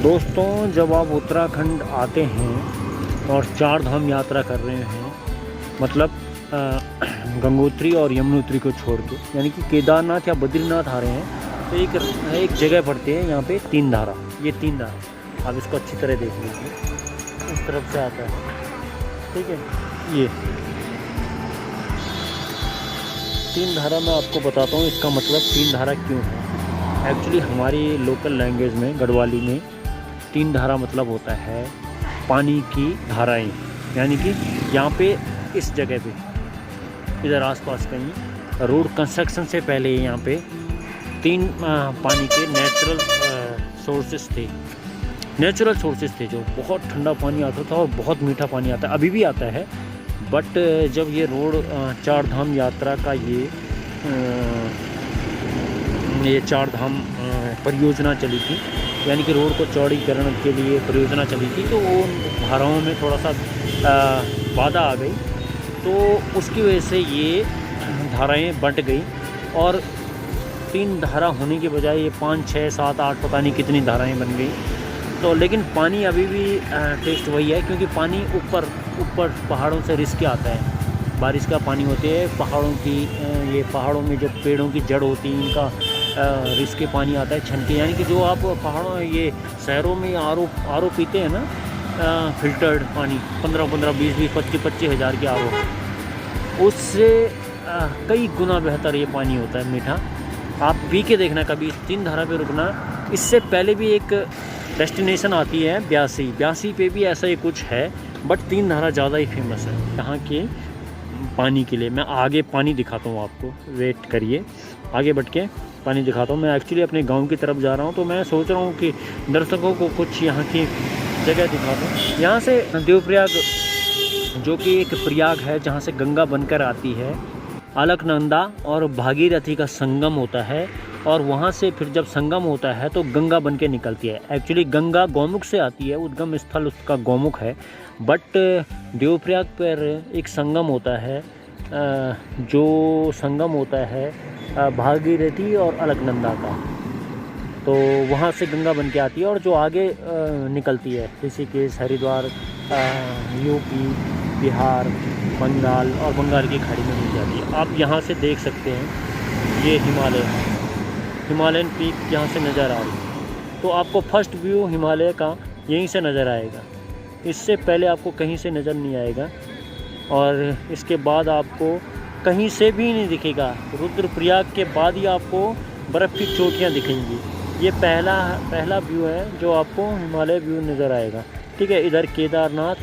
दोस्तों, जब आप उत्तराखंड आते हैं और चार धाम यात्रा कर रहे हैं, मतलब गंगोत्री और यमुनोत्री को छोड़ के, यानी कि केदारनाथ या बद्रीनाथ आ रहे हैं, तो एक जगह पड़ती है यहाँ पे तीन धारा। ये तीन धारा आप इसको अच्छी तरह देख लीजिए, इस तरफ से आता है, ठीक है। ये तीन धारा मैं आपको बताता हूँ इसका मतलब तीन धारा क्यों है। एक्चुअली हमारी लोकल लैंग्वेज में, गढ़वाली में, तीन धारा मतलब होता है पानी की धाराएं। यानी कि यहाँ पे इस जगह पे, इधर आसपास कहीं रोड कंस्ट्रक्शन से पहले यहाँ पे तीन पानी के नेचुरल सोर्सेस थे। नेचुरल सोर्सेस थे, जो बहुत ठंडा पानी आता था और बहुत मीठा पानी आता है, अभी भी आता है। बट जब ये रोड चार धाम यात्रा का ये चार धाम परियोजना चली थी, यानी कि रोड को चौड़ीकरण के लिए परियोजना चली थी, तो वो धाराओं में थोड़ा सा बाधा आ गई, तो उसकी वजह से ये धाराएं बंट गई और तीन धारा होने के बजाय ये 5, 6, 7, 8 पता नहीं कितनी धाराएं बन गई। तो लेकिन पानी अभी भी टेस्ट वही है, क्योंकि पानी ऊपर पहाड़ों से रिस के आता है। बारिश का पानी होते है पहाड़ों की, ये पहाड़ों में जो पेड़ों की जड़ होती है, इनका रिस के पानी आता है छनके। यानी कि जो आप पहाड़ों, ये शहरों में आर ओ पीते हैं ना, फिल्टर्ड पानी 15-15, 20-20, 25-25 हज़ार के RO, उससे कई गुना बेहतर ये पानी होता है, मीठा। आप पी के देखना कभी, तीन धारा पे रुकना। इससे पहले भी एक डेस्टिनेशन आती है ब्यासी पे भी ऐसा ही कुछ है, बट तीन धारा ज़्यादा ही फेमस है यहाँ के पानी के लिए। मैं आगे पानी दिखाता हूँ आपको, वेट करिए, आगे बढ़ के पानी दिखाता हूँ। मैं एक्चुअली अपने गांव की तरफ जा रहा हूँ, तो मैं सोच रहा हूँ कि दर्शकों को कुछ यहाँ की जगह दिखाता हूँ। यहाँ से देवप्रयाग, जो कि एक प्रयाग है जहाँ से गंगा बनकर आती है, अलकनंदा और भागीरथी का संगम होता है, और वहाँ से फिर जब संगम होता है तो गंगा बन के निकलती है। एक्चुअली गंगा गौमुख से आती है, उद्गम स्थल उसका गौमुख है, बट देवप्रयाग पर एक संगम होता है, जो संगम होता है भागीरथी और अलकनंदा का, तो वहाँ से गंगा बन के आती है और जो आगे निकलती है ऋषिकेश, हरिद्वार, यूपी, बिहार, बंगाल और बंगाल की खाड़ी में मिल जाती है। आप यहाँ से देख सकते हैं, ये हिमालयन पीक यहाँ से नज़र आ रही है, तो आपको फर्स्ट व्यू हिमालय का यहीं से नज़र आएगा। इससे पहले आपको कहीं से नज़र नहीं आएगा, और इसके बाद आपको कहीं से भी नहीं दिखेगा। रुद्रप्रयाग के बाद ही आपको बर्फ़ की चोटियाँ दिखेंगी। ये पहला व्यू है जो आपको हिमालय व्यू नज़र आएगा, ठीक है। इधर केदारनाथ,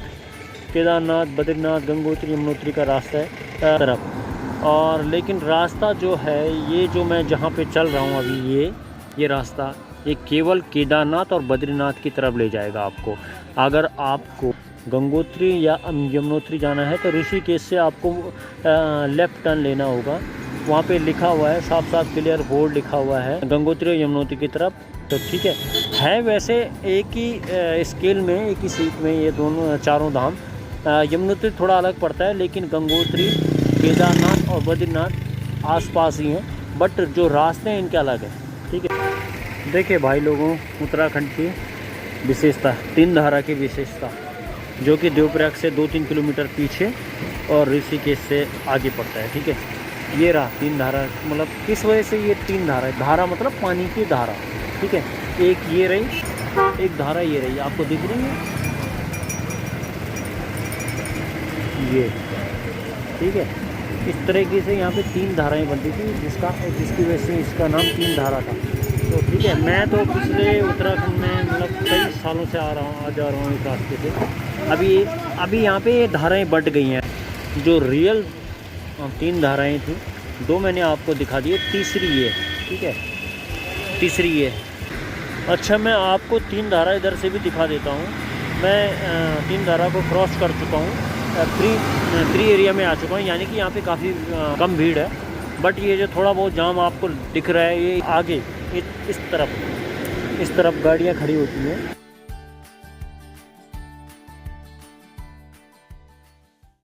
बद्रीनाथ, गंगोत्री, यमुनोत्री का रास्ता है तरफ, और लेकिन रास्ता जो है, ये जो मैं जहाँ पे चल रहा हूँ अभी, ये रास्ता, ये केवल केदारनाथ और बद्रीनाथ की तरफ ले जाएगा आपको। अगर आपको गंगोत्री या यमुनोत्री जाना है तो ऋषिकेश से आपको लेफ़्ट टर्न लेना होगा। वहाँ पे लिखा हुआ है, साफ क्लियर बोर्ड लिखा हुआ है, गंगोत्री और यमुनोत्री की तरफ, तो ठीक है वैसे एक ही स्केल में, एक ही सीट में ये दोनों चारों धाम। यमुनोत्री थोड़ा अलग पड़ता है, लेकिन गंगोत्री, केदारनाथ और बद्रीनाथ आसपास ही हैं, बट जो रास्ते हैं इनके अलग हैं, ठीक है। देखिए भाई लोगों, उत्तराखंड की विशेषता, तीन धारा की विशेषता, जो कि देवप्रयाग से 2-3 किलोमीटर पीछे और ऋषिकेश से आगे पड़ता है, ठीक है। ये रहा तीन धारा, मतलब किस वजह से ये तीन धारा है। धारा मतलब पानी की धारा, ठीक है। एक ये रही, एक धारा ये रही, आपको दिख रही है ये, ठीक है। इस तरीके से यहाँ पे तीन धाराएं बनती थी, जिसकी वजह से इसका नाम तीन धारा था, तो ठीक है। मैं तो पिछले उत्तराखंड में मतलब कई सालों से आ जा रहा हूँ इस रास्ते से। अभी यहाँ पे ये धाराएं बंट गई हैं। जो रियल तीन धाराएं थी, दो मैंने आपको दिखा दी, तीसरी ये, ठीक है, तीसरी ये। अच्छा, मैं आपको तीन धारा इधर से भी दिखा देता हूँ। मैं तीन धारा को क्रॉस कर चुका हूँ, फ्री एरिया में आ चुका हूँ, यानी कि यहाँ पे काफ़ी कम भीड़ है। बट ये जो थोड़ा बहुत जाम आपको दिख रहा है, ये आगे इस तरफ गाड़ियाँ खड़ी होती हैं।